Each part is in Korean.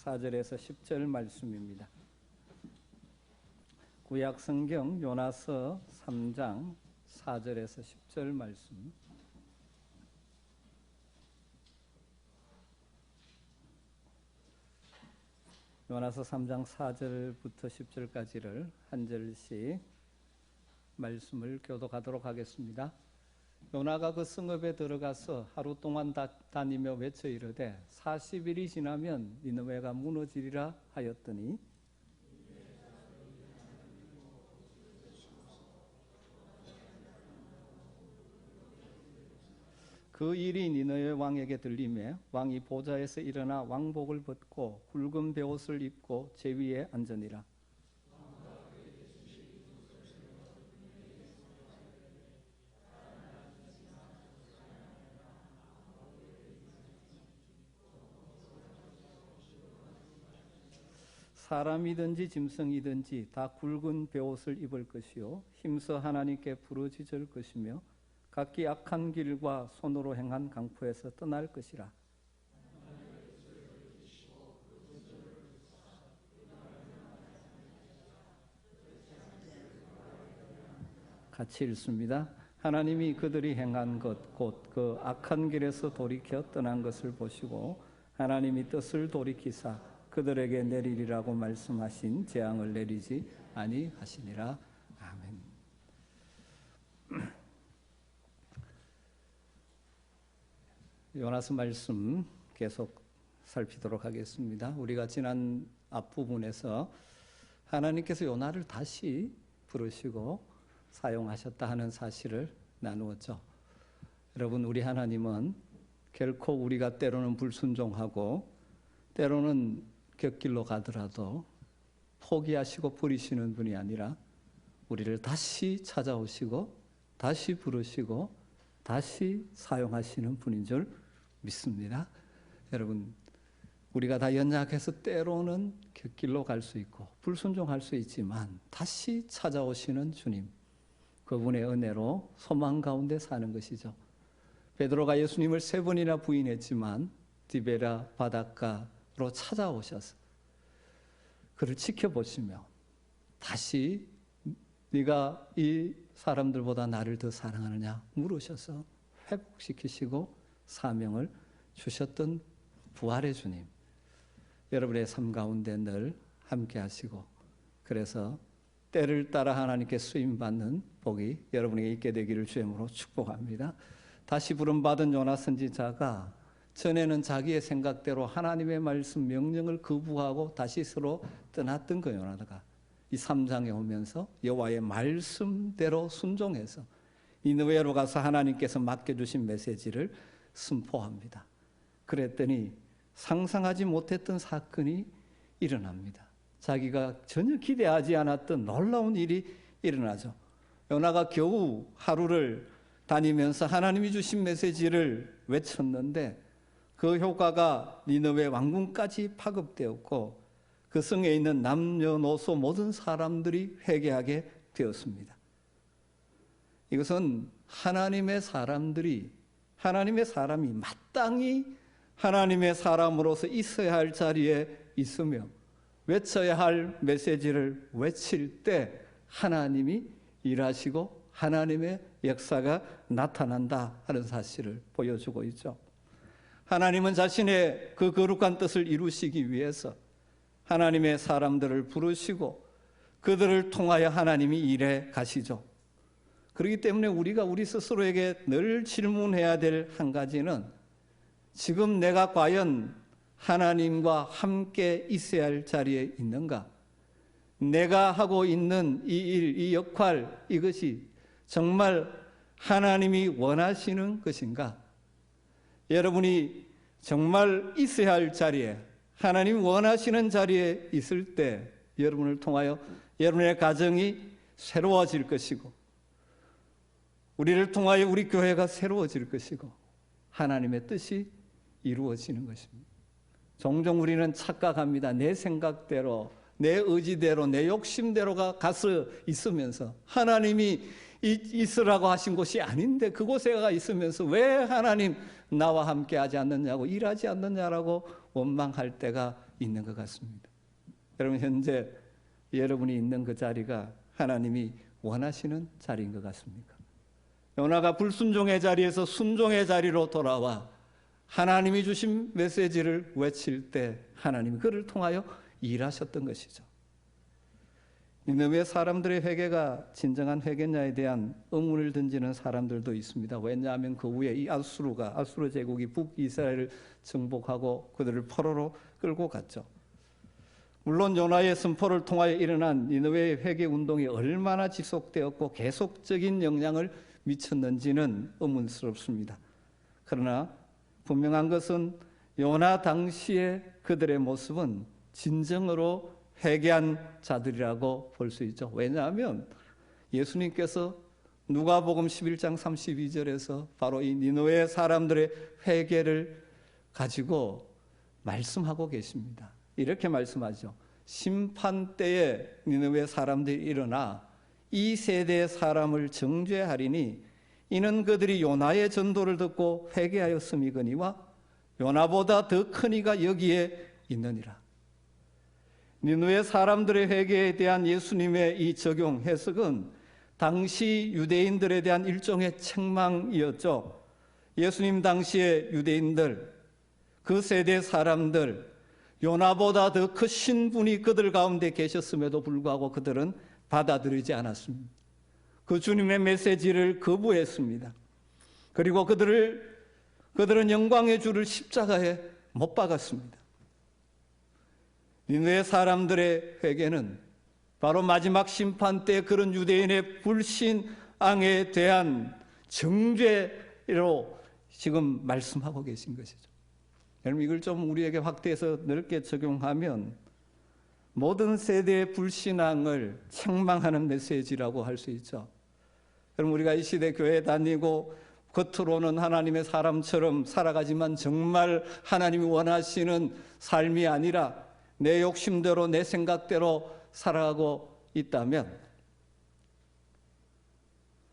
4절에서 10절 말씀입니다. 구약 성경 요나서 3장 4절에서 10절 말씀. 요나서 3장 4절부터 10절까지를 한 절씩 말씀을 교독하도록 하겠습니다. 요나가 그 성읍에 들어가서 하루 동안 다니며 외쳐 이르되 40일이 지나면 니느웨가 무너지리라 하였더니 그 일이 니느웨 왕에게 들리매 왕이 보좌에서 일어나 왕복을 벗고 굵은 베옷을 입고 제위에 앉으니라. 사람이든지 짐승이든지 다 굵은 베옷을 입을 것이요 힘써 하나님께 부르짖을 것이며 각기 악한 길과 손으로 행한 강포에서 떠날 것이라. 같이 읽습니다. 하나님이 그들이 행한 것 곧 그 악한 길에서 돌이켜 떠난 것을 보시고 하나님이 뜻을 돌이키사 그들에게 내리리라고 말씀하신 재앙을 내리지 아니하시니라. 아멘. 요나서 말씀 계속 살피도록 하겠습니다. 우리가 지난 앞부분에서 하나님께서 요나를 다시 부르시고 사용하셨다 하는 사실을 나누었죠. 여러분, 우리 하나님은 결코 우리가 때로는 불순종하고 때로는 곁길로 가더라도 포기하시고 버리시는 분이 아니라 우리를 다시 찾아오시고 다시 부르시고 다시 사용하시는 분인 줄 믿습니다. 여러분, 우리가 다 연약해서 때로는 곁길로 갈 수 있고 불순종할 수 있지만 다시 찾아오시는 주님, 그분의 은혜로 소망 가운데 사는 것이죠. 베드로가 예수님을 3번이나 부인했지만 디베라 바닷가로 찾아오셔서 그를 지켜보시며 다시 네가 이 사람들보다 나를 더 사랑하느냐 물으셔서 회복시키시고 사명을 주셨던 부활의 주님, 여러분의 삶 가운데 늘 함께 하시고 그래서 때를 따라 하나님께 쓰임받는 복이 여러분에게 있게 되기를 주님으로 축복합니다. 다시 부름받은 요나 선지자가 전에는 자기의 생각대로 하나님의 말씀 명령을 거부하고 다시 서로 떠났던 그 요나가 이 3장에 오면서 여호와의 말씀대로 순종해서 니느웨로 가서 하나님께서 맡겨주신 메시지를 선포합니다. 그랬더니 상상하지 못했던 사건이 일어납니다. 자기가 전혀 기대하지 않았던 놀라운 일이 일어나죠. 요나가 겨우 하루를 다니면서 하나님이 주신 메시지를 외쳤는데 그 효과가 니느웨 왕궁까지 파급되었고 그 성에 있는 남녀노소 모든 사람들이 회개하게 되었습니다. 이것은 하나님의 사람이 마땅히 하나님의 사람으로서 있어야 할 자리에 있으며 외쳐야 할 메시지를 외칠 때 하나님이 일하시고 하나님의 역사가 나타난다 하는 사실을 보여주고 있죠. 하나님은 자신의 그 거룩한 뜻을 이루시기 위해서 하나님의 사람들을 부르시고 그들을 통하여 하나님이 일해 가시죠. 그렇기 때문에 우리가 우리 스스로에게 늘 질문해야 될 한 가지는 지금 내가 과연 하나님과 함께 있어야 할 자리에 있는가? 내가 하고 있는 이 일, 이 역할, 이것이 정말 하나님이 원하시는 것인가? 여러분이 정말 있어야 할 자리에, 하나님이 원하시는 자리에 있을 때 여러분을 통하여 여러분의 가정이 새로워질 것이고 우리를 통하여 우리 교회가 새로워질 것이고 하나님의 뜻이 이루어지는 것입니다. 종종 우리는 착각합니다. 내 생각대로, 내 의지대로, 내 욕심대로가 가서 있으면서 하나님이 있으라고 하신 곳이 아닌데 그곳에가 있으면서 왜 하나님 나와 함께 하지 않느냐고 일하지 않느냐라고 원망할 때가 있는 것 같습니다. 여러분, 현재 여러분이 있는 그 자리가 하나님이 원하시는 자리인 것 같습니까? 요나가 불순종의 자리에서 순종의 자리로 돌아와 하나님이 주신 메시지를 외칠 때 하나님이 그를 통하여 일하셨던 것이죠. 니느웨 사람들의 회개가 진정한 회개냐에 대한 의문을 던지는 사람들도 있습니다. 왜냐하면 그 후에 이 아수르 제국이 북이스라엘을 정복하고 그들을 포로로 끌고 갔죠. 물론 요나의 선포를 통하여 일어난 니느웨의 회개 운동이 얼마나 지속되었고 계속적인 영향을 미쳤는지는 의문스럽습니다. 그러나 분명한 것은 요나 당시의 그들의 모습은 진정으로 회개한 자들이라고 볼 수 있죠. 왜냐하면 예수님께서 누가복음 11장 32절에서 바로 이 니느웨 사람들의 회개를 가지고 말씀하고 계십니다. 이렇게 말씀하죠. 심판 때에 니느웨 사람들이 일어나 이 세대의 사람을 정죄하리니 이는 그들이 요나의 전도를 듣고 회개하였음이거니와 요나보다 더 큰 이가 여기에 있느니라. 니느웨 사람들의 회개에 대한 예수님의 이 적용 해석은 당시 유대인들에 대한 일종의 책망이었죠. 예수님 당시의 유대인들, 그 세대 사람들, 요나보다 더 크신 분이 그들 가운데 계셨음에도 불구하고 그들은 받아들이지 않았습니다. 그 주님의 메시지를 거부했습니다. 그리고 그들은 영광의 주를 십자가에 못 박았습니다. 니느웨 사람들의 회개는 바로 마지막 심판 때 그런 유대인의 불신앙에 대한 정죄로 지금 말씀하고 계신 것이죠. 여러분, 이걸 좀 우리에게 확대해서 넓게 적용하면 모든 세대의 불신앙을 책망하는 메시지라고 할 수 있죠. 여러분, 우리가 이 시대 교회에 다니고 겉으로는 하나님의 사람처럼 살아가지만 정말 하나님이 원하시는 삶이 아니라 내 욕심대로 내 생각대로 살아가고 있다면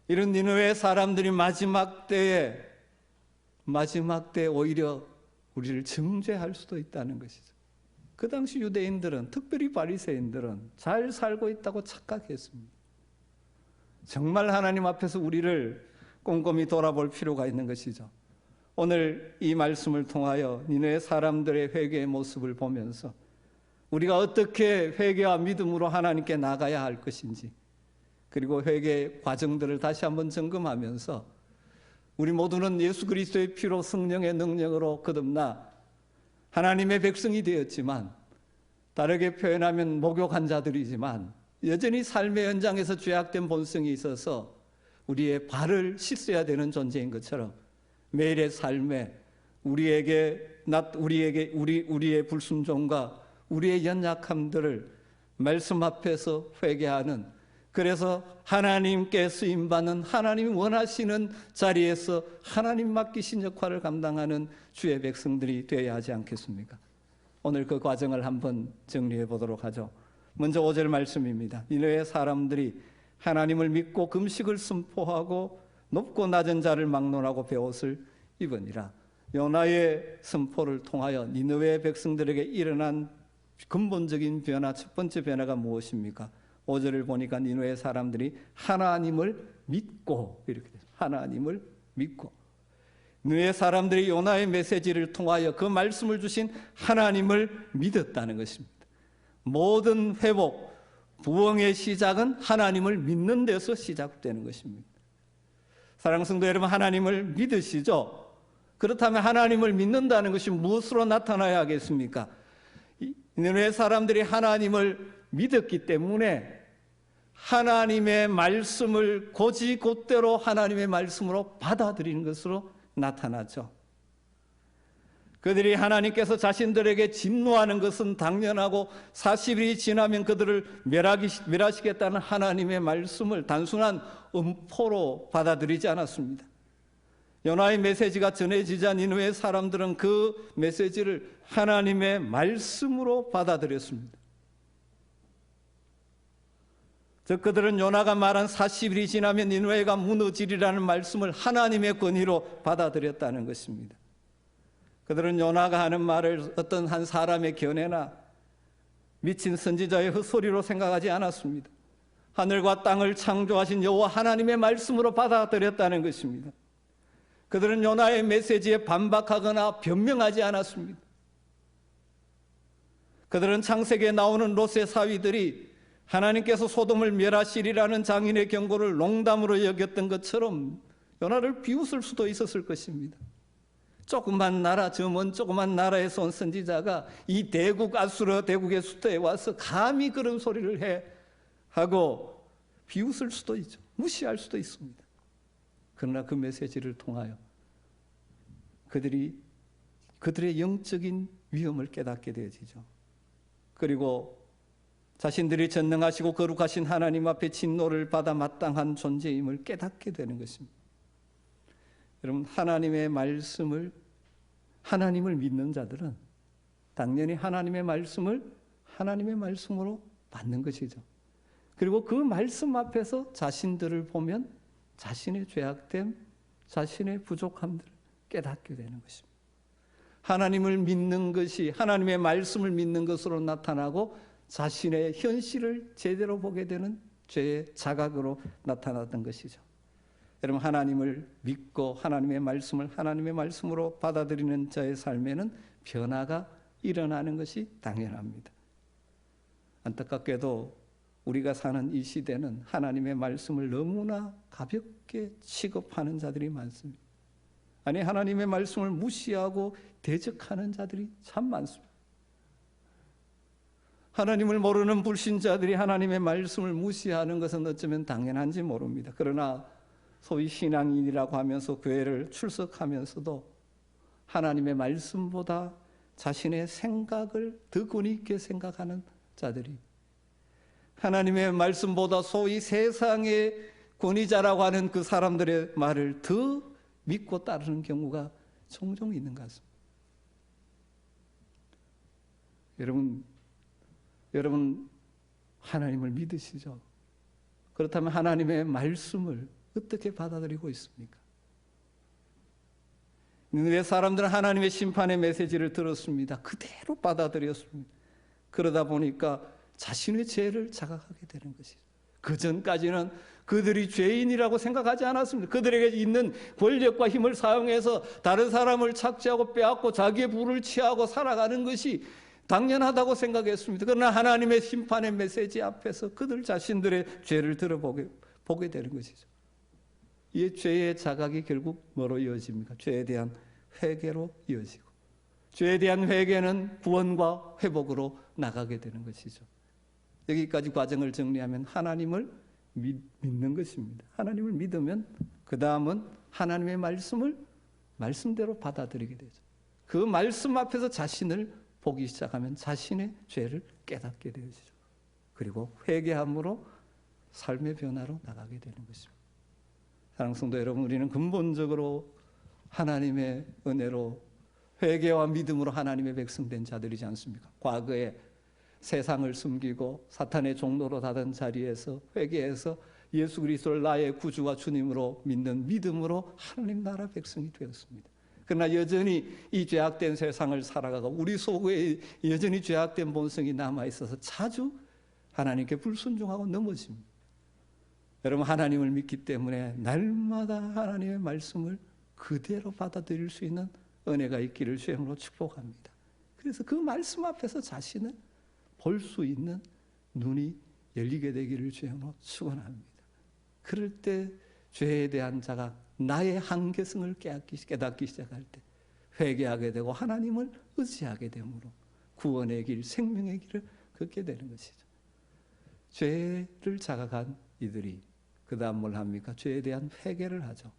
이런 니느웨 사람들이 마지막 때에 오히려 우리를 정죄할 수도 있다는 것이죠. 그 당시 유대인들은, 특별히 바리새인들은 잘 살고 있다고 착각했습니다. 정말 하나님 앞에서 우리를 꼼꼼히 돌아볼 필요가 있는 것이죠. 오늘 이 말씀을 통하여 니느웨 사람들의 회개의 모습을 보면서 우리가 어떻게 회개와 믿음으로 하나님께 나가야 할 것인지, 그리고 회개 과정들을 다시 한번 점검하면서 우리 모두는 예수 그리스도의 피로 성령의 능력으로 거듭나 하나님의 백성이 되었지만, 다르게 표현하면 목욕한 자들이지만 여전히 삶의 현장에서 죄악된 본성이 있어서 우리의 발을 씻어야 되는 존재인 것처럼 매일의 삶에 우리의 불순종과 우리의 연약함들을 말씀 앞에서 회개하는, 그래서 하나님께 쓰임받는, 하나님이 원하시는 자리에서 하나님 맡기신 역할을 감당하는 주의 백성들이 되어야 하지 않겠습니까? 오늘 그 과정을 한번 정리해 보도록 하죠. 먼저 5절 말씀입니다. 니느웨 사람들이 하나님을 믿고 금식을 선포하고 높고 낮은 자를 막론하고 베옷을 입으니라. 요나의 선포를 통하여 니느웨 백성들에게 일어난 근본적인 변화, 첫 번째 변화가 무엇입니까? 5절을 보니까 니느웨 사람들이 하나님을 믿고, 이렇게 돼요. 하나님을 믿고. 니느웨 사람들이 요나의 메시지를 통하여 그 말씀을 주신 하나님을 믿었다는 것입니다. 모든 회복, 부흥의 시작은 하나님을 믿는 데서 시작되는 것입니다. 사랑하는 성도 여러분, 하나님을 믿으시죠? 그렇다면 하나님을 믿는다는 것이 무엇으로 나타나야 하겠습니까? 니느웨 사람들이 하나님을 믿었기 때문에 하나님의 말씀을 곧이곧대로 하나님의 말씀으로 받아들이는 것으로 나타나죠. 그들이 하나님께서 자신들에게 진노하는 것은 당연하고 40일이 지나면 그들을 멸하시겠다는 하나님의 말씀을 단순한 음포로 받아들이지 않았습니다. 요나의 메시지가 전해지자 니느웨 사람들은 그 메시지를 하나님의 말씀으로 받아들였습니다. 즉 그들은 요나가 말한 40일이 지나면 니느웨가 무너지리라는 말씀을 하나님의 권위로 받아들였다는 것입니다. 그들은 요나가 하는 말을 어떤 한 사람의 견해나 미친 선지자의 헛소리로 생각하지 않았습니다. 하늘과 땅을 창조하신 여호와 하나님의 말씀으로 받아들였다는 것입니다. 그들은 요나의 메시지에 반박하거나 변명하지 않았습니다. 그들은 창세기에 나오는 롯의 사위들이 하나님께서 소돔을 멸하시리라는 장인의 경고를 농담으로 여겼던 것처럼 요나를 비웃을 수도 있었을 것입니다. 조그만 나라, 저 먼 조그만 나라에서 온 선지자가 이 대국 아수르 대국의 수도에 와서 감히 그런 소리를 해 하고 비웃을 수도 있죠. 무시할 수도 있습니다. 그러나 그 메시지를 통하여 그들의 영적인 위험을 깨닫게 되어지죠. 그리고 자신들이 전능하시고 거룩하신 하나님 앞에 진노를 받아 마땅한 존재임을 깨닫게 되는 것입니다. 여러분, 하나님을 믿는 자들은 당연히 하나님의 말씀을 하나님의 말씀으로 받는 것이죠. 그리고 그 말씀 앞에서 자신들을 보면 자신의 죄악됨, 자신의 부족함들을 깨닫게 되는 것입니다. 하나님을 믿는 것이 하나님의 말씀을 믿는 것으로 나타나고 자신의 현실을 제대로 보게 되는 죄의 자각으로 나타났던 것이죠. 여러분, 하나님을 믿고 하나님의 말씀을 하나님의 말씀으로 받아들이는 자의 삶에는 변화가 일어나는 것이 당연합니다. 안타깝게도 우리가 사는 이 시대는 하나님의 말씀을 너무나 가볍게 취급하는 자들이 많습니다. 아니, 하나님의 말씀을 무시하고 대적하는 자들이 참 많습니다. 하나님을 모르는 불신자들이 하나님의 말씀을 무시하는 것은 어쩌면 당연한지 모릅니다. 그러나 소위 신앙인이라고 하면서 교회를 출석하면서도 하나님의 말씀보다 자신의 생각을 더 권위 있게 생각하는 자들이, 하나님의 말씀보다 소위 세상의 권위자라고 하는 그 사람들의 말을 더 믿고 따르는 경우가 종종 있는 것 같습니다. 여러분 하나님을 믿으시죠? 그렇다면 하나님의 말씀을 어떻게 받아들이고 있습니까? 니느웨 사람들은 하나님의 심판의 메시지를 들었습니다. 그대로 받아들였습니다. 그러다 보니까 자신의 죄를 자각하게 되는 것이죠. 그 전까지는 그들이 죄인이라고 생각하지 않았습니다. 그들에게 있는 권력과 힘을 사용해서 다른 사람을 착취하고 빼앗고 자기의 부를 취하고 살아가는 것이 당연하다고 생각했습니다. 그러나 하나님의 심판의 메시지 앞에서 그들 자신들의 죄를 보게 되는 것이죠. 이 죄의 자각이 결국 뭐로 이어집니까? 죄에 대한 회개로 이어지고, 죄에 대한 회개는 구원과 회복으로 나가게 되는 것이죠. 여기까지 과정을 정리하면 하나님을 믿는 것입니다. 하나님을 믿으면 그 다음은 하나님의 말씀을 말씀대로 받아들이게 되죠. 그 말씀 앞에서 자신을 보기 시작하면 자신의 죄를 깨닫게 되어지죠. 그리고 회개함으로 삶의 변화로 나가게 되는 것입니다. 사랑하는 성도 여러분, 우리는 근본적으로 하나님의 은혜로 회개와 믿음으로 하나님의 백성된 자들이지 않습니까? 과거에 세상을 숨기고 사탄의 종로로 닫은 자리에서 회개해서 예수 그리스도를 나의 구주와 주님으로 믿는 믿음으로 하나님 나라 백성이 되었습니다. 그러나 여전히 이 죄악된 세상을 살아가고 우리 속에 여전히 죄악된 본성이 남아있어서 자주 하나님께 불순종하고 넘어집니다. 여러분, 하나님을 믿기 때문에 날마다 하나님의 말씀을 그대로 받아들일 수 있는 은혜가 있기를 주님으로 축복합니다. 그래서 그 말씀 앞에서 자신을 볼 수 있는 눈이 열리게 되기를 주님으로 축원합니다. 그럴 때 죄에 대한 자각, 나의 한계성을 깨닫기 시작할 때 회개하게 되고 하나님을 의지하게 되므로 구원의 길, 생명의 길을 걷게 되는 것이죠. 죄를 자각한 이들이 그 다음 뭘 합니까? 죄에 대한 회개를 하죠.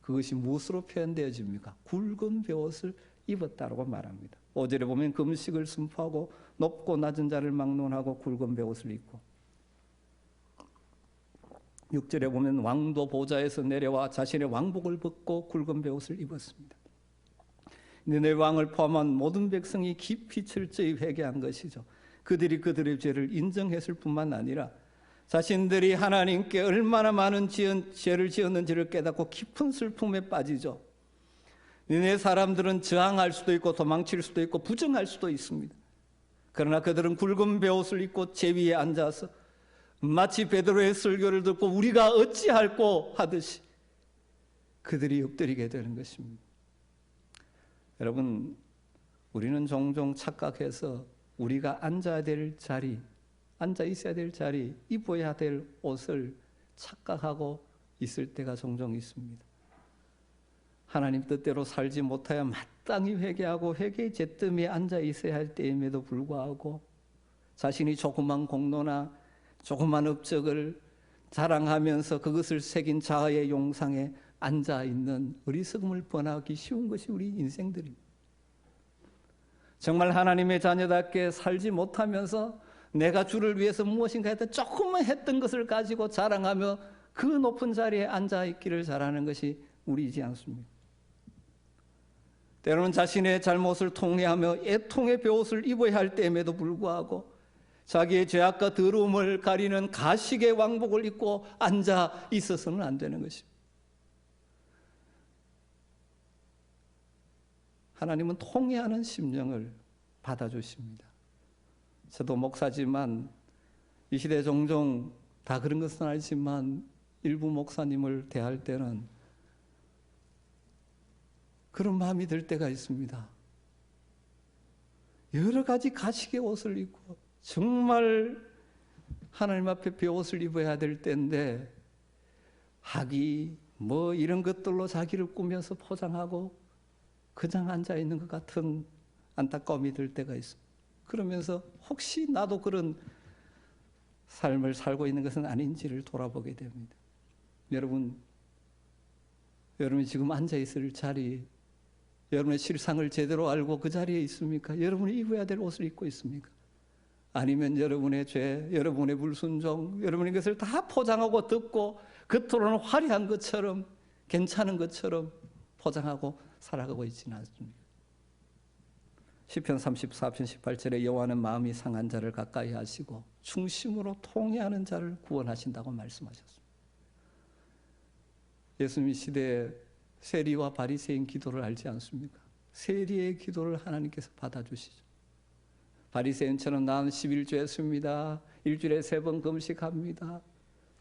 그것이 무엇으로 표현되어집니까? 굵은 베옷을 입었다고 말합니다. 5절에 보면 금식을 선포하고 높고 낮은 자를 막론하고 굵은 베옷을 입고, 6절에 보면 왕도 보좌에서 내려와 자신의 왕복을 벗고 굵은 베옷을 입었습니다. 니느웨 왕을 포함한 모든 백성이 깊이 철저히 회개한 것이죠. 그들이 그들의 죄를 인정했을 뿐만 아니라 자신들이 하나님께 얼마나 많은 죄를 지었는지를 깨닫고 깊은 슬픔에 빠지죠. 니네 사람들은 저항할 수도 있고 도망칠 수도 있고 부정할 수도 있습니다. 그러나 그들은 굵은 베옷을 입고 제 위에 앉아서 마치 베드로의 설교를 듣고 우리가 어찌할꼬 하듯이 그들이 엎드리게 되는 것입니다. 여러분, 우리는 종종 착각해서 우리가 앉아야 될 자리, 앉아 있어야 될 자리, 입어야 될 옷을 착각하고 있을 때가 종종 있습니다. 하나님 뜻대로 살지 못하여 마땅히 회개하고 회개의 잿더미에 앉아 있어야 할 때임에도 불구하고 자신이 조그만 공로나 조그만 업적을 자랑하면서 그것을 새긴 자아의 용상에 앉아 있는 어리석음을 범하기 쉬운 것이 우리 인생들입니다. 정말 하나님의 자녀답게 살지 못하면서 내가 주를 위해서 무엇인가 했던 조금만 했던 것을 가지고 자랑하며 그 높은 자리에 앉아 있기를 잘하는 것이 우리이지 않습니까? 때로는 자신의 잘못을 통회하며 애통의 베옷을 입어야 할 때임에도 불구하고 자기의 죄악과 더러움을 가리는 가식의 왕복을 입고 앉아 있어서는 안 되는 것입니다. 하나님은 통회하는 심령을 받아주십니다. 저도 목사지만 이 시대에 종종 다 그런 것은 아니지만 일부 목사님을 대할 때는 그런 마음이 들 때가 있습니다. 여러 가지 가식의 옷을 입고 정말 하나님 앞에 베옷을 입어야 될 때인데 학위 뭐 이런 것들로 자기를 꾸며서 포장하고 그냥 앉아있는 것 같은 안타까움이 들 때가 있습니다. 그러면서 혹시 나도 그런 삶을 살고 있는 것은 아닌지를 돌아보게 됩니다. 여러분이 지금 앉아있을 자리, 여러분의 실상을 제대로 알고 그 자리에 있습니까? 여러분이 입어야 될 옷을 입고 있습니까? 아니면 여러분의 죄, 여러분의 불순종, 여러분의 것을 다 포장하고 듣고 겉으로는 화려한 것처럼 괜찮은 것처럼 포장하고 살아가고 있지는 않습니다. 시편 34편 18절에 여호와는 마음이 상한 자를 가까이 하시고 중심으로 통회하는 자를 구원하신다고 말씀하셨습니다. 예수님 시대에 세리와 바리새인 기도를 알지 않습니까? 세리의 기도를 하나님께서 받아주시죠. 바리새인처럼 나는 11조 했습니다. 일주일에 3번 금식합니다.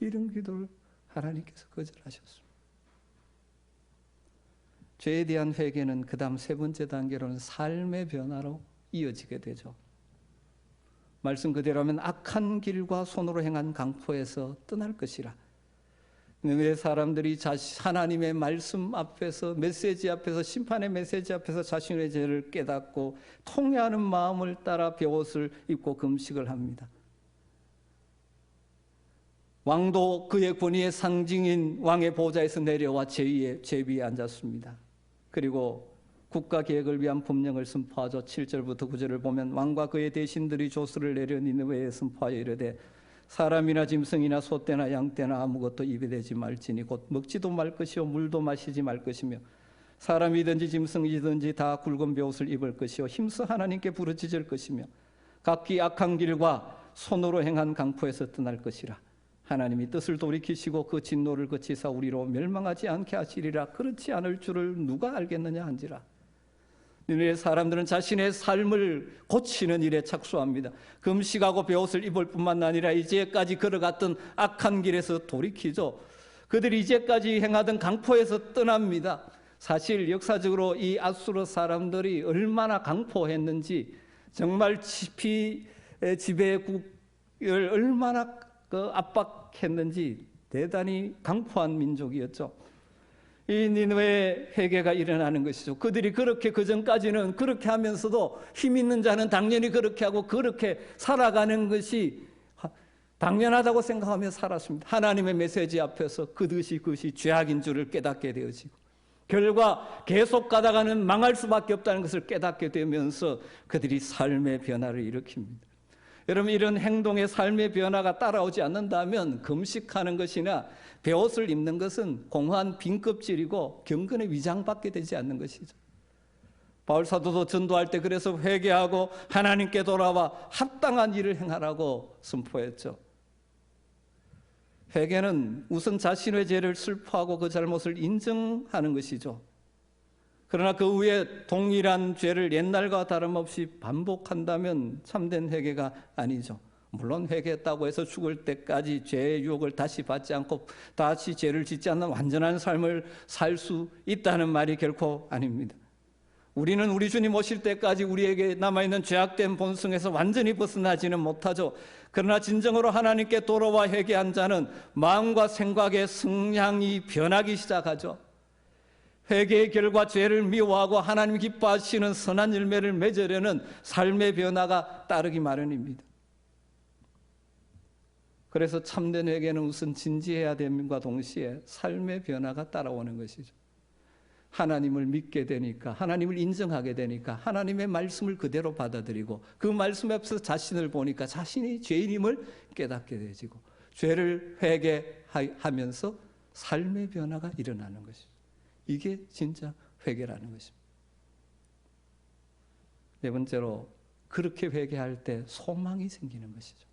이런 기도를 하나님께서 거절하셨습니다. 죄에 대한 회개는 그 다음 3번째 단계로는 삶의 변화로 이어지게 되죠. 말씀 그대로라면 악한 길과 손으로 행한 강포에서 떠날 것이라. 왜 사람들이 하나님의 말씀 앞에서 메시지 앞에서 심판의 메시지 앞에서 자신의 죄를 깨닫고 통회하는 마음을 따라 베옷을 입고 금식을 합니다. 왕도 그의 권위의 상징인 왕의 보좌에서 내려와 제 위에 앉았습니다. 그리고 국가 계획을 위한 법령을 선포하죠. 7절부터 9절을 보면 왕과 그의 대신들이 조서를 내려 니느웨에 선포하여 이르되 사람이나 짐승이나 소떼나 양떼나 아무것도 입에 대지 말지니 곧 먹지도 말 것이요 물도 마시지 말 것이며 사람이든지 짐승이든지 다 굵은 베옷을 입을 것이요 힘써 하나님께 부르짖을 것이며 각기 악한 길과 손으로 행한 강포에서 떠날 것이라. 하나님이 뜻을 돌이키시고 그 진노를 그치사 우리로 멸망하지 않게 하시리라. 그렇지 않을 줄을 누가 알겠느냐 한지라. 니느웨 사람들은 자신의 삶을 고치는 일에 착수합니다. 금식하고 베옷을 입을 뿐만 아니라 이제까지 걸어갔던 악한 길에서 돌이키죠. 그들이 이제까지 행하던 강포에서 떠납니다. 사실 역사적으로 이 아수르 사람들이 얼마나 강포했는지, 정말 지배국을 얼마나 압박했는지 대단히 강포한 민족이었죠. 이 니느웨의 회개가 일어나는 것이죠. 그들이 그렇게 그전까지는 그렇게 하면서도 힘 있는 자는 당연히 그렇게 하고 그렇게 살아가는 것이 당연하다고 생각하며 살았습니다. 하나님의 메시지 앞에서 그것이 죄악인 줄을 깨닫게 되어지고 결과 계속 가다가는 망할 수밖에 없다는 것을 깨닫게 되면서 그들이 삶의 변화를 일으킵니다. 여러분, 이런 행동의 삶의 변화가 따라오지 않는다면 금식하는 것이나 베옷을 입는 것은 공허한 빈 껍질이고 경건의 위장밖에 되지 않는 것이죠. 바울 사도도 전도할 때 그래서 회개하고 하나님께 돌아와 합당한 일을 행하라고 선포했죠. 회개는 우선 자신의 죄를 슬퍼하고 그 잘못을 인정하는 것이죠. 그러나 그 후에 동일한 죄를 옛날과 다름없이 반복한다면 참된 회개가 아니죠. 물론 회개했다고 해서 죽을 때까지 죄의 유혹을 다시 받지 않고 다시 죄를 짓지 않는 완전한 삶을 살 수 있다는 말이 결코 아닙니다. 우리는 우리 주님 오실 때까지 우리에게 남아있는 죄악된 본성에서 완전히 벗어나지는 못하죠. 그러나 진정으로 하나님께 돌아와 회개한 자는 마음과 생각의 성향이 변하기 시작하죠. 회개의 결과 죄를 미워하고 하나님 기뻐하시는 선한 열매를 맺으려는 삶의 변화가 따르기 마련입니다. 그래서 참된 회개는 우선 진지해야 됨과 동시에 삶의 변화가 따라오는 것이죠. 하나님을 믿게 되니까, 하나님을 인정하게 되니까 하나님의 말씀을 그대로 받아들이고 그 말씀 앞에서 자신을 보니까 자신이 죄인임을 깨닫게 되지고 죄를 회개하면서 삶의 변화가 일어나는 것이죠. 이게 진짜 회개라는 것입니다. 네 번째로, 그렇게 회개할 때 소망이 생기는 것이죠.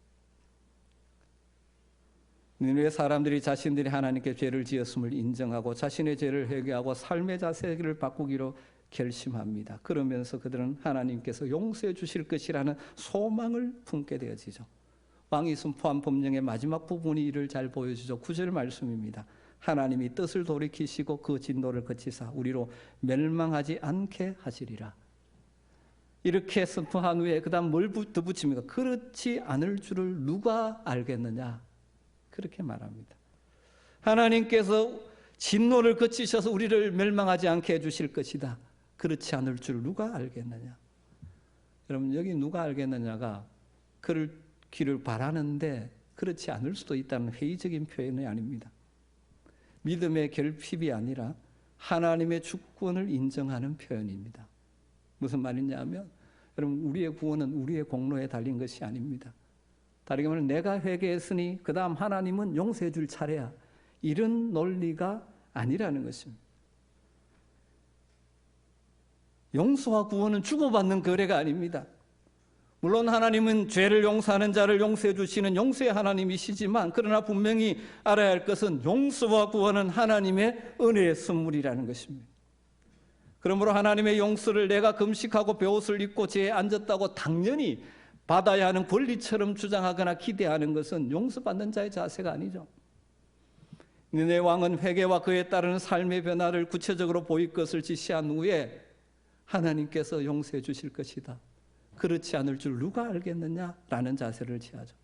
니느웨 사람들이 자신들이 하나님께 죄를 지었음을 인정하고 자신의 죄를 회개하고 삶의 자세를 바꾸기로 결심합니다. 그러면서 그들은 하나님께서 용서해 주실 것이라는 소망을 품게 되어지죠. 왕이 선포한 법령의 마지막 부분이 이를 잘 보여주죠. 9절 말씀입니다. 하나님이 뜻을 돌이키시고 그 진노를 거치사 우리로 멸망하지 않게 하시리라. 이렇게 선포한 후에 그 다음 뭘 더 붙입니까? 그렇지 않을 줄을 누가 알겠느냐, 그렇게 말합니다. 하나님께서 진노를 거치셔서 우리를 멸망하지 않게 해주실 것이다. 그렇지 않을 줄 누가 알겠느냐. 여러분, 여기 누가 알겠느냐가 그렇기를 바라는데 그렇지 않을 수도 있다는 회의적인 표현이 아닙니다. 믿음의 결핍이 아니라 하나님의 주권을 인정하는 표현입니다. 무슨 말이냐 하면, 여러분, 우리의 구원은 우리의 공로에 달린 것이 아닙니다. 다르게 말하면 내가 회개했으니 그 다음 하나님은 용서해 줄 차례야, 이런 논리가 아니라는 것입니다. 용서와 구원은 주고받는 거래가 아닙니다. 물론 하나님은 죄를 용서하는 자를 용서해 주시는 용서의 하나님이시지만, 그러나 분명히 알아야 할 것은 용서와 구원은 하나님의 은혜의 선물이라는 것입니다. 그러므로 하나님의 용서를 내가 금식하고 베옷을 입고 죄에 앉았다고 당연히 받아야 하는 권리처럼 주장하거나 기대하는 것은 용서받는 자의 자세가 아니죠. 니느웨 왕은 회개와 그에 따르는 삶의 변화를 구체적으로 보일 것을 지시한 후에 하나님께서 용서해 주실 것이다, 그렇지 않을 줄 누가 알겠느냐라는 자세를 취하죠.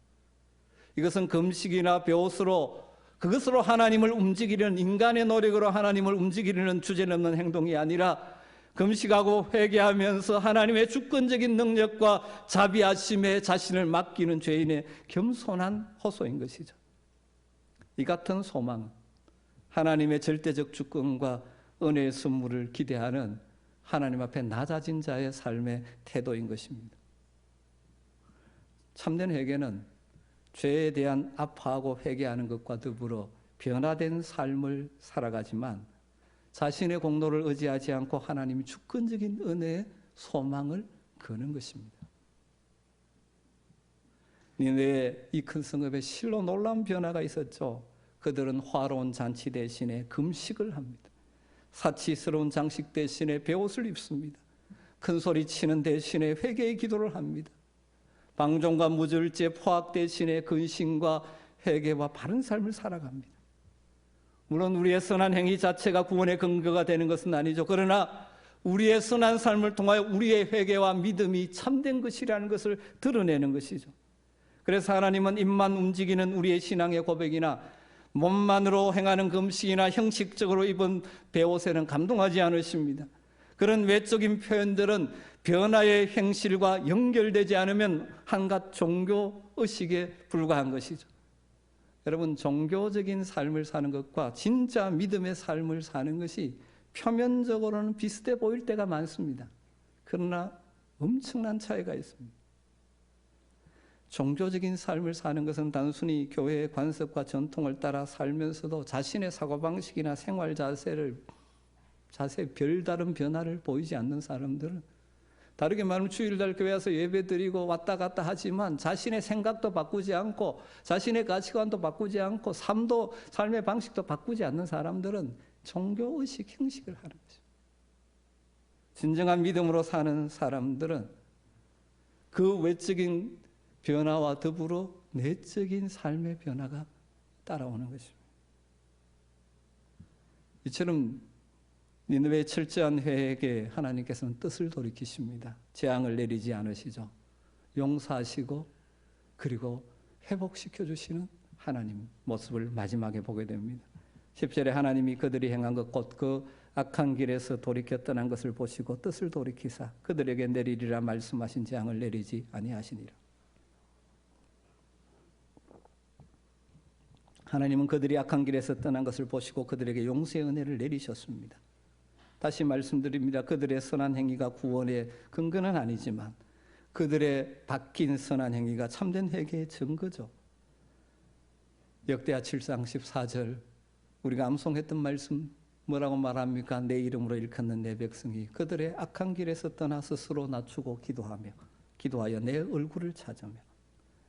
이것은 금식이나 베옷으로, 그것으로 하나님을 움직이려는, 인간의 노력으로 하나님을 움직이려는 주제넘는 행동이 아니라 금식하고 회개하면서 하나님의 주권적인 능력과 자비하심에 자신을 맡기는 죄인의 겸손한 호소인 것이죠. 이 같은 소망은 하나님의 절대적 주권과 은혜의 선물을 기대하는 하나님 앞에 낮아진 자의 삶의 태도인 것입니다. 참된 회개는 죄에 대한 아파하고 회개하는 것과 더불어 변화된 삶을 살아가지만 자신의 공로를 의지하지 않고 하나님의 주권적인 은혜의 소망을 거는 것입니다. 니느웨 이 큰 성읍에 실로 놀라운 변화가 있었죠. 그들은 화로운 잔치 대신에 금식을 합니다. 사치스러운 장식 대신에 베옷을 입습니다. 큰 소리 치는 대신에 회개의 기도를 합니다. 방종과 무절제, 포악 대신에 근심과 회개와 바른 삶을 살아갑니다. 물론 우리의 선한 행위 자체가 구원의 근거가 되는 것은 아니죠. 그러나 우리의 선한 삶을 통하여 우리의 회개와 믿음이 참된 것이라는 것을 드러내는 것이죠. 그래서 하나님은 입만 움직이는 우리의 신앙의 고백이나 몸만으로 행하는 금식이나 형식적으로 입은 베옷에는 감동하지 않으십니다. 그런 외적인 표현들은 변화의 행실과 연결되지 않으면 한갓 종교의식에 불과한 것이죠. 여러분, 종교적인 삶을 사는 것과 진짜 믿음의 삶을 사는 것이 표면적으로는 비슷해 보일 때가 많습니다. 그러나 엄청난 차이가 있습니다. 종교적인 삶을 사는 것은 단순히 교회의 관습과 전통을 따라 살면서도 자신의 사고방식이나 생활 자세에 별다른 변화를 보이지 않는 사람들은, 다르게 말하면 주일날 교회 와서 예배 드리고 왔다 갔다 하지만 자신의 생각도 바꾸지 않고 자신의 가치관도 바꾸지 않고 삶의 방식도 바꾸지 않는 사람들은 종교의식 형식을 하는 것입니다. 진정한 믿음으로 사는 사람들은 그 외적인 변화와 더불어 내적인 삶의 변화가 따라오는 것입니다. 이처럼 니느웨의 철저한 회개에 하나님께서는 뜻을 돌이키십니다. 재앙을 내리지 않으시죠. 용서하시고 그리고 회복시켜 주시는 하나님 모습을 마지막에 보게 됩니다. 10절에 하나님이 그들이 행한 것 곧 그 악한 길에서 돌이켜 떠난 것을 보시고 뜻을 돌이키사 그들에게 내리리라 말씀하신 재앙을 내리지 아니하시니라. 하나님은 그들이 악한 길에서 떠난 것을 보시고 그들에게 용서의 은혜를 내리셨습니다. 다시 말씀드립니다. 그들의 선한 행위가 구원의 근거는 아니지만 그들의 바뀐 선한 행위가 참된 회개의 증거죠. 역대하 7장 14절 우리가 암송했던 말씀 뭐라고 말합니까? 내 이름으로 일컫는 내 백성이 그들의 악한 길에서 떠나 스스로 낮추고 기도하여 내 얼굴을 찾으며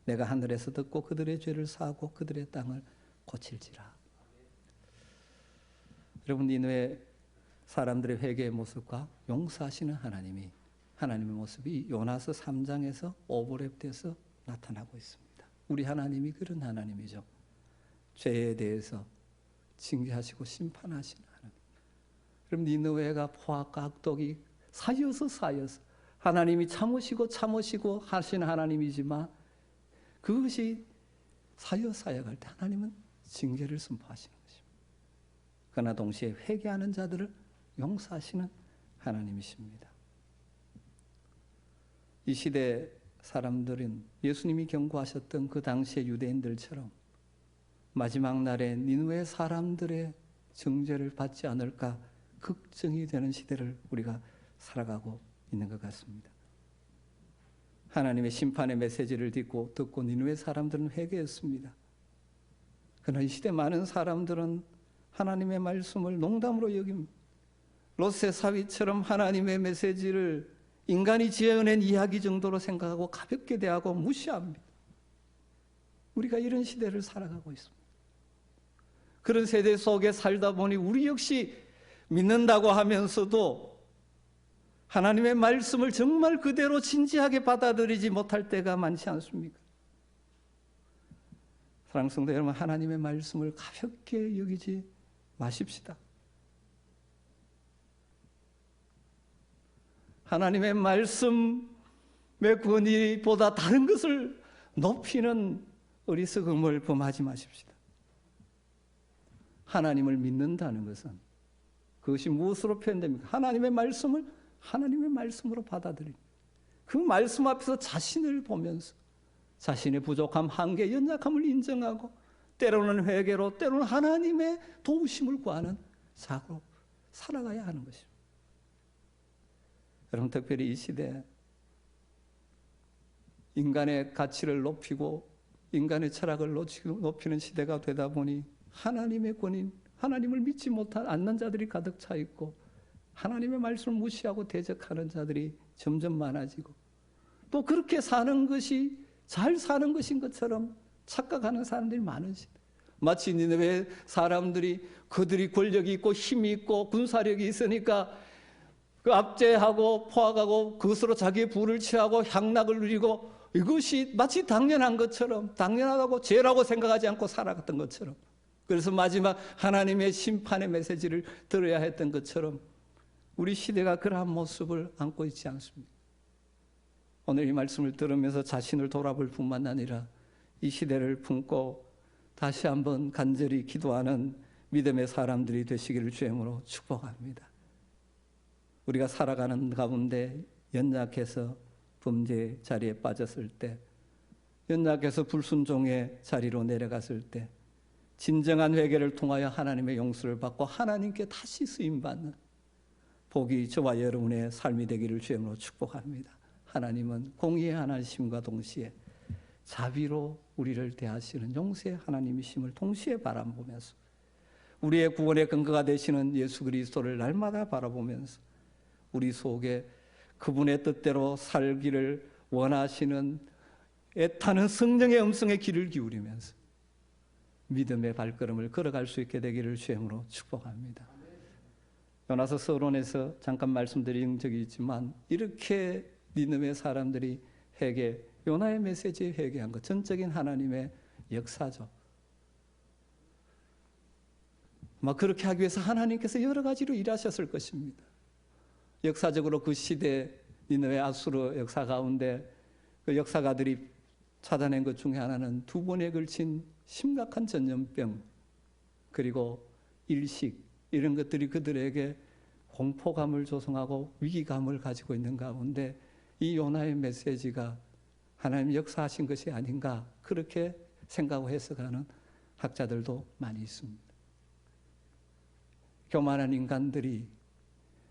내가 하늘에서 듣고 그들의 죄를 사하고 그들의 땅을 고칠지라. 여러분, 니느웨 사람들의 회개의 모습과 용서하시는 하나님의 모습이 요나서 3장에서 오버랩돼서 나타나고 있습니다. 우리 하나님이 그런 하나님이죠. 죄에 대해서 징계하시고 심판하시는 하나님. 그럼 니느웨가 포악과 악독이 쌓여서 하나님이 참으시고 하시는 하나님이지만 그것이 쌓여갈 때 하나님은 징계를 선포하시는 것입니다. 그러나 동시에 회개하는 자들을 용서하시는 하나님이십니다. 이 시대 사람들은 예수님이 경고하셨던 그 당시의 유대인들처럼 마지막 날에 니느웨 사람들의 정죄를 받지 않을까 걱정이 되는 시대를 우리가 살아가고 있는 것 같습니다. 하나님의 심판의 메시지를 듣고 니느웨 사람들은 회개했습니다. 그러나 이 시대 많은 사람들은 하나님의 말씀을 농담으로 여깁니다. 롯의 사위처럼 하나님의 메시지를 인간이 지어낸 이야기 정도로 생각하고 가볍게 대하고 무시합니다. 우리가 이런 시대를 살아가고 있습니다. 그런 세대 속에 살다 보니 우리 역시 믿는다고 하면서도 하나님의 말씀을 정말 그대로 진지하게 받아들이지 못할 때가 많지 않습니까? 사랑하는 성도 여러분, 하나님의 말씀을 가볍게 여기지 마십시다. 하나님의 말씀의 권위보다 다른 것을 높이는 어리석음을 범하지 마십시다. 하나님을 믿는다는 것은 그것이 무엇으로 표현됩니까? 하나님의 말씀을 하나님의 말씀으로 받아들입니다. 그 말씀 앞에서 자신을 보면서 자신의 부족함, 한계, 연약함을 인정하고 때로는 회개로 때로는 하나님의 도우심을 구하는 자로 살아가야 하는 것입니다. 여러분, 특별히 이 시대 인간의 가치를 높이고 인간의 철학을 높이는 시대가 되다 보니 하나님의 권위, 하나님을 믿지 않는 자들이 가득 차 있고 하나님의 말씀을 무시하고 대적하는 자들이 점점 많아지고 또 그렇게 사는 것이 잘 사는 것인 것처럼 착각하는 사람들이 많은 시대. 마치 니느웨 사람들이 그들이 권력이 있고 힘이 있고 군사력이 있으니까 그 압제하고 포악하고 그것으로 자기의 부를 취하고 향락을 누리고 이것이 마치 당연한 것처럼 당연하다고 죄라고 생각하지 않고 살아갔던 것처럼 그래서 마지막 하나님의 심판의 메시지를 들어야 했던 것처럼 우리 시대가 그러한 모습을 안고 있지 않습니다. 오늘 이 말씀을 들으면서 자신을 돌아볼 뿐만 아니라 이 시대를 품고 다시 한번 간절히 기도하는 믿음의 사람들이 되시기를 주님으로 축복합니다. 우리가 살아가는 가운데 연약해서 범죄 자리에 빠졌을 때, 연약해서 불순종의 자리로 내려갔을 때 진정한 회개를 통하여 하나님의 용서를 받고 하나님께 다시 쓰임받는 복이 저와 여러분의 삶이 되기를 주님으로 축복합니다. 하나님은 공의의 하나님과 동시에 자비로 우리를 대하시는 용서의 하나님이심을 동시에 바라보면서 우리의 구원의 근거가 되시는 예수 그리스도를 날마다 바라보면서 우리 속에 그분의 뜻대로 살기를 원하시는 애타는 성령의 음성에 귀를 기울이면서 믿음의 발걸음을 걸어갈 수 있게 되기를 주님으로 축복합니다. 요나서 서론에서 잠깐 말씀드린 적이 있지만 이렇게 니느웨 사람들이 요나의 메시지에 회개한 것, 전적인 하나님의 역사죠. 그렇게 하기 위해서 하나님께서 여러 가지로 일하셨을 것입니다. 역사적으로 그 시대 니느웨 아수르 역사 가운데 그 역사가들이 찾아낸 것 중에 하나는 2번에 걸친 심각한 전염병, 그리고 일식, 이런 것들이 그들에게 공포감을 조성하고 위기감을 가지고 있는 가운데 이 요나의 메시지가 하나님 역사하신 것이 아닌가, 그렇게 생각하고 해석하는 학자들도 많이 있습니다. 교만한 인간들이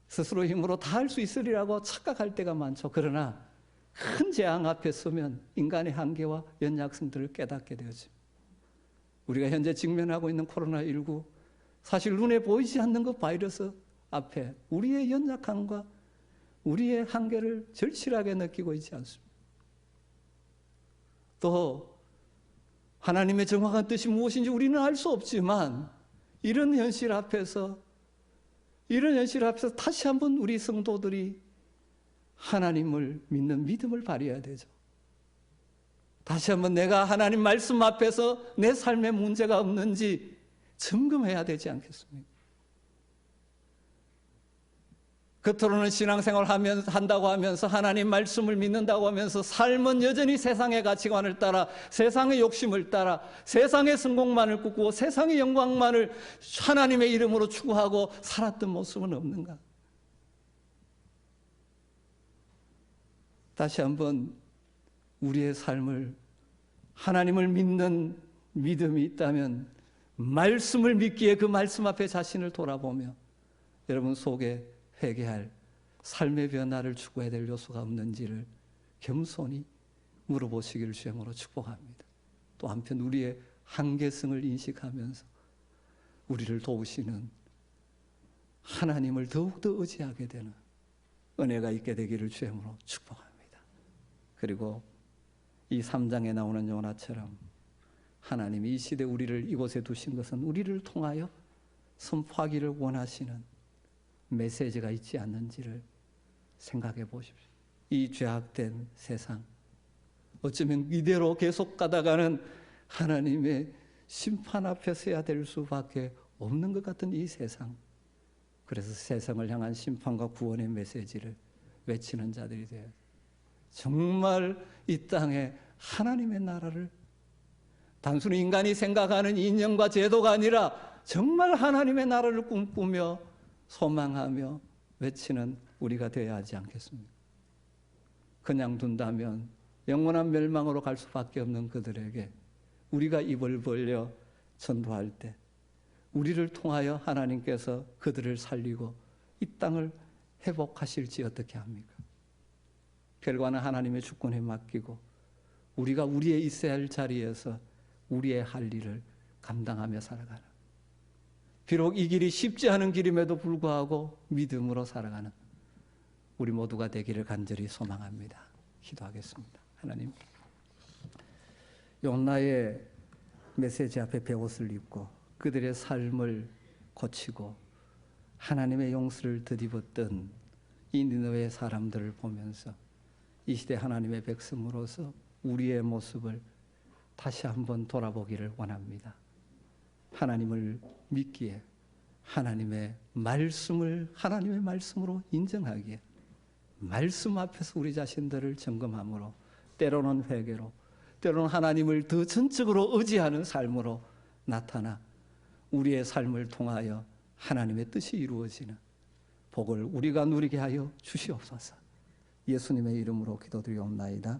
스스로 힘으로 다 할 수 있으리라고 착각할 때가 많죠. 그러나 큰 재앙 앞에 서면 인간의 한계와 연약성들을 깨닫게 되어집니다. 우리가 현재 직면하고 있는 코로나19, 사실 눈에 보이지 않는 그 바이러스 앞에 우리의 연약함과 우리의 한계를 절실하게 느끼고 있지 않습니다. 또 하나님의 정확한 뜻이 무엇인지 우리는 알 수 없지만 이런 현실 앞에서 다시 한번 우리 성도들이 하나님을 믿는 믿음을 발휘해야 되죠. 다시 한번 내가 하나님 말씀 앞에서 내 삶에 문제가 없는지 점검해야 되지 않겠습니까? 겉으로는 신앙생활 한다고 하면서 하나님 말씀을 믿는다고 하면서 삶은 여전히 세상의 가치관을 따라, 세상의 욕심을 따라, 세상의 성공만을 꿈꾸고 세상의 영광만을 하나님의 이름으로 추구하고 살았던 모습은 없는가? 다시 한번 우리의 삶을, 하나님을 믿는 믿음이 있다면 말씀을 믿기에 그 말씀 앞에 자신을 돌아보며 여러분 속에 회개할 삶의 변화를 추구해야 될 요소가 없는지를 겸손히 물어보시기를 주님으로 축복합니다. 또 한편 우리의 한계성을 인식하면서 우리를 도우시는 하나님을 더욱더 의지하게 되는 은혜가 있게 되기를 주님으로 축복합니다. 그리고 이 3장에 나오는 요나처럼 하나님이 이 시대 우리를 이곳에 두신 것은 우리를 통하여 선포하기를 원하시는 메시지가 있지 않는지를 생각해 보십시오. 이 죄악된 세상, 어쩌면 이대로 계속 가다가는 하나님의 심판 앞에 서야 될 수밖에 없는 것 같은 이 세상, 그래서 세상을 향한 심판과 구원의 메시지를 외치는 자들이 되어야 돼요. 정말 이 땅에 하나님의 나라를 단순히 인간이 생각하는 이념과 제도가 아니라 정말 하나님의 나라를 꿈꾸며 소망하며 외치는 우리가 되어야 하지 않겠습니까? 그냥 둔다면 영원한 멸망으로 갈 수밖에 없는 그들에게 우리가 입을 벌려 전도할 때 우리를 통하여 하나님께서 그들을 살리고 이 땅을 회복하실지 어떻게 합니까? 결과는 하나님의 주권에 맡기고 우리가 우리의 있어야 할 자리에서 우리의 할 일을 감당하며 살아가는, 비록 이 길이 쉽지 않은 길임에도 불구하고 믿음으로 살아가는 우리 모두가 되기를 간절히 소망합니다. 기도하겠습니다. 하나님, 요나의 메시지 앞에 베옷을 입고 그들의 삶을 고치고 하나님의 용서를 드리웠던 이 니느웨 사람들을 보면서 이 시대 하나님의 백성으로서 우리의 모습을 다시 한번 돌아보기를 원합니다. 하나님을 믿기에, 하나님의 말씀을 하나님의 말씀으로 인정하기에, 말씀 앞에서 우리 자신들을 점검함으로, 때로는 회개로, 때로는 하나님을 더 전적으로 의지하는 삶으로 나타나 우리의 삶을 통하여 하나님의 뜻이 이루어지는 복을 우리가 누리게 하여 주시옵소서. 예수님의 이름으로 기도드리옵나이다.